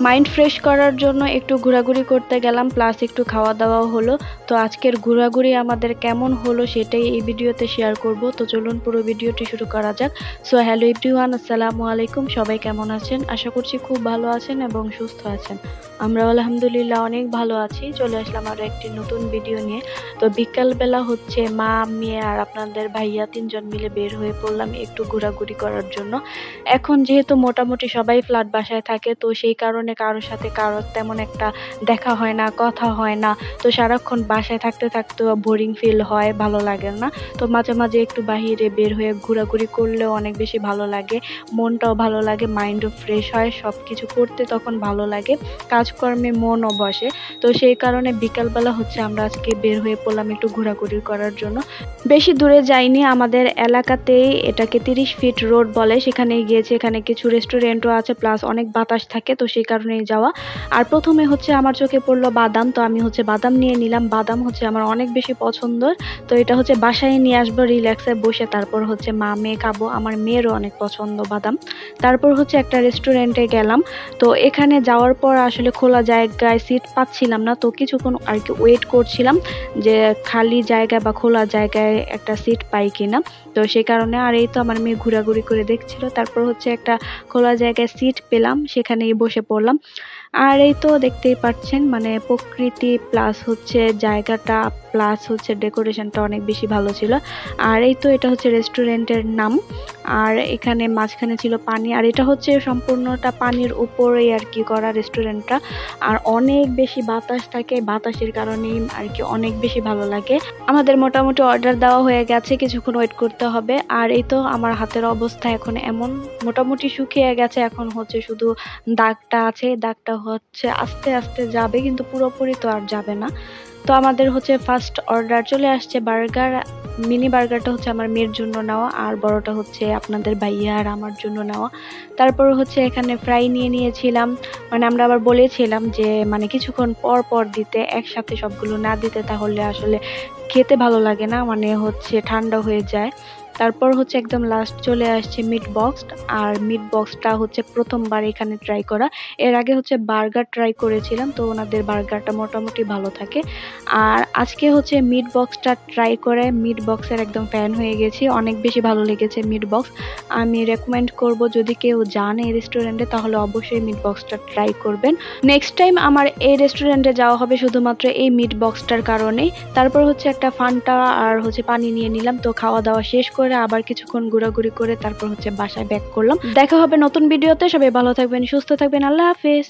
Mind fresh করার জন্য একটু ঘোরাঘুরি করতে গেলাম, প্লাস একটু খাওয়া দাওয়াও হলো। তো আজকের ঘোরাঘুরি আমাদের কেমন হলো সেটাই এই ভিডিওতে শেয়ার করব। তো চলুন পুরো ভিডিওটি শুরু করা যাক। সো হ্যালো এভরিওয়ান, আসসালামু আলাইকুম। সবাই কেমন আছেন? আশা করছি খুব ভালো আছেন এবং সুস্থ আছেন। আমরা আলহামদুলিল্লাহ অনেক ভালো আছি। চলে আসলাম আরও একটি নতুন ভিডিও নিয়ে। তো বিকালবেলা হচ্ছে মা, মেয়ে আর আপনাদের ভাইয়া তিনজন মিলে বের হয়ে পড়লাম একটু ঘোরাঘুরি করার জন্য। এখন যেহেতু মোটামুটি সবাই ফ্ল্যাট বাসায় থাকে, তো সেই কারণে কারোর সাথে কারোর তেমন একটা দেখা হয় না, কথা হয় না। তো সারাক্ষণ বাসায় থাকতে থাকতে বোরিং ফিল হয়, ভালো লাগে না। তো মাঝে মাঝে একটু বাহিরে বের হয়ে ঘোরাঘুরি করলেও অনেক বেশি ভালো লাগে, মনটাও ভালো লাগে, মাইন্ডও ফ্রেশ হয়, সব কিছু করতে তখন ভালো লাগে, কাজকর্মে মনও বসে। তো সেই কারণে বিকালবেলা হচ্ছে আমরা আজকে বের হয়ে পড়লাম একটু ঘোরাঘুরি করার জন্য। বেশি দূরে যাইনি, আমাদের এলাকাতেই, এটাকে 30 ফিট রোড বলে, সেখানে গিয়েছি। এখানে কিছু রেস্টুরেন্টও আছে, প্লাস অনেক বাতাস থাকে, তো সেই কারণেই যাওয়া। আর প্রথমে হচ্ছে আমার চোখে পড়লো বাদাম, তো আমি হচ্ছে বাদাম নিয়ে নিলাম। বাদাম হচ্ছে আমার অনেক বেশি পছন্দের, তো এটা হচ্ছে বাসায় নিয়ে আসবো রিল্যাক্সে বসে, তারপর হচ্ছে মা মেয়ে খাবো। আমার মেয়েরও অনেক পছন্দ বাদাম। তারপর হচ্ছে একটা রেস্টুরেন্টে গেলাম। তো এখানে যাওয়ার পর আসলে খোলা জায়গায় সিট পাচ্ছিলাম না, তো কিছুক্ষণ আর কি ওয়েট করছিলাম যে খালি জায়গায় বা খোলা জায়গায় একটা সিট পাই কিনা। তো সেই কারণে, আর এই তো আমার মেয়ে ঘোরাঘুরি করে দেখছিল, তারপর হচ্ছে একটা খোলা জায়গায় সিট পেলাম, সেখানেই বসে পড়লাম। আর এই তো দেখতেই পাচ্ছেন, মানে প্রকৃতি প্লাস হচ্ছে জায়গাটা প্লাস হচ্ছে ডেকোরেশনটা অনেক বেশি ভালো ছিল। আর এই তো এটা হচ্ছে রেস্টুরেন্টের নাম। আর এখানে মাঝখানে ছিল পানি, আর এটা হচ্ছে সম্পূর্ণটা পানির উপরেই আর কি করা রেস্টুরেন্টটা। আর অনেক বেশি বাতাস থাকে, বাতাসের কারণেই আর কি অনেক বেশি ভালো লাগে। আমাদের মোটামুটি অর্ডার দেওয়া হয়ে গেছে, কিছুক্ষণ ওয়েট করতে হবে। আর এই তো আমার হাতের অবস্থা এখন এমন, মোটামুটি শুকিয়ে গেছে, এখন হচ্ছে শুধু দাগটা আছে, দাগটা হচ্ছে আস্তে আস্তে যাবে, কিন্তু পুরোপুরি তো আর যাবে না। তো আমাদের হচ্ছে ফার্স্ট অর্ডার চলে আসছে বার্গার। মিনি বার্গারটা হচ্ছে আমার মেয়ের জন্য নেওয়া, আর বড়টা হচ্ছে আপনাদের ভাইয়া আর আমার জন্য নেওয়া। তারপর হচ্ছে এখানে ফ্রাই নিয়ে নিয়েছিলাম। মানে আমরা আবার বলেছিলাম যে মানে কিছুক্ষণ পর পর দিতে, একসাথে সবগুলো না দিতে, তাহলে আসলে খেতে ভালো লাগে না, মানে হচ্ছে ঠান্ডা হয়ে যায়। তারপর হচ্ছে একদম লাস্ট চলে আসছে মিট বক্স। আর মিট বক্সটা হচ্ছে প্রথমবার এখানে ট্রাই করা। এর আগে হচ্ছে বার্গার ট্রাই করেছিলাম, তো ওনাদের বার্গারটা মোটামুটি ভালো থাকে। আর আজকে হচ্ছে মিট বক্সটা ট্রাই করে মিট বক্সের একদম ফ্যান হয়ে গেছি, অনেক বেশি ভালো লেগেছে মিট বক্স। আমি রেকমেন্ড করব যদি কেউ যান এই রেস্টুরেন্টে, তাহলে অবশ্যই মিট বক্সটা ট্রাই করবেন। নেক্সট টাইম আমার এই রেস্টুরেন্টে যাওয়া হবে শুধুমাত্র এই মিট বক্সটার কারণেই। তারপর হচ্ছে একটা ফান্টা আর হচ্ছে পানি নিয়ে নিলাম। তো খাওয়া দাওয়া শেষ করে আবার কিছুক্ষণ ঘোরাঘুরি করে তারপর হচ্ছে বাসায় ব্যাক করলাম। দেখা হবে নতুন ভিডিওতে। সবাই ভালো থাকবেন, সুস্থ থাকবেন। আল্লাহ হাফেজ।